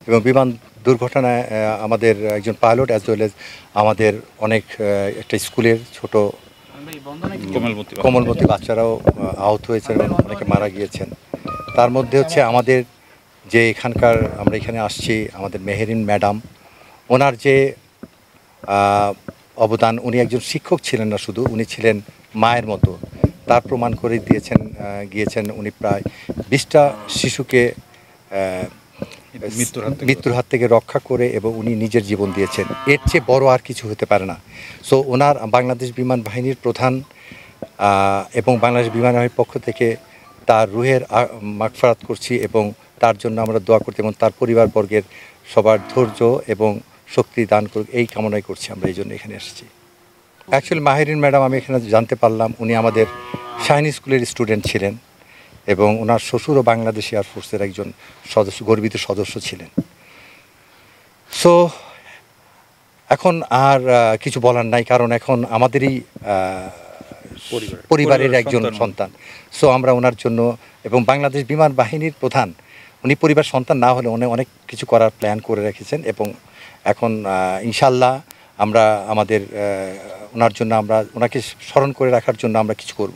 এবং বিমান দুর্ঘটনায় আমাদের একজন পাইলট অ্যাজ ওয়েল এজ আমাদের অনেক একটা স্কুলের ছোট কোমলমতি বাচ্চারাও আহত হয়েছেন এবং অনেকে মারা গিয়েছেন। তার মধ্যে হচ্ছে আমাদের যে এখানকার আমরা এখানে আসছি আমাদের মেহেরিন ম্যাডাম, ওনার যে অবদান, উনি একজন শিক্ষক ছিলেন না শুধু, উনি ছিলেন মায়ের মতো। তার প্রমাণ করে গিয়েছেন উনি প্রায় 20টা শিশুকে মৃত্যুর হাত থেকে রক্ষা করে এবং উনি নিজের জীবন দিয়েছেন। এর চেয়ে বড় আর কিছু হতে পারে না। সো ওনার বাংলাদেশ বিমান বাহিনীর প্রধান এবং বাংলাদেশ বিমান বাহিনীর পক্ষ থেকে তার রুহের মাগফিরাত করছি এবং তার জন্য আমরা দোয়া করতে এবং তার পরিবারবর্গের সবার ধৈর্য এবং শক্তি দান করুক এই কামনাই করছি। আমরা এই জন্য এখানে এসেছি। অ্যাকচুয়ালি মাহেরিন ম্যাডাম আমি এখানে জানতে পারলাম উনি আমাদের শাহিন স্কুলের স্টুডেন্ট ছিলেন এবং ওনার শ্বশুরও বাংলাদেশ এয়ারফোর্সের একজন গর্বিত সদস্য ছিলেন। সো এখন আর কিছু বলার নাই, কারণ এখন আমাদেরই পরিবারের একজন সন্তান। সো আমরা ওনার জন্য এবং বাংলাদেশ বিমান বাহিনীর প্রধান, উনি পরিবার সন্তান না হলে উনি অনেক কিছু করার প্ল্যান করে রেখেছেন এবং এখন ইনশাল্লাহ আমরা আমাদের ওনার জন্য আমরা ওনাকে স্মরণ করে রাখার জন্য আমরা কিছু করব।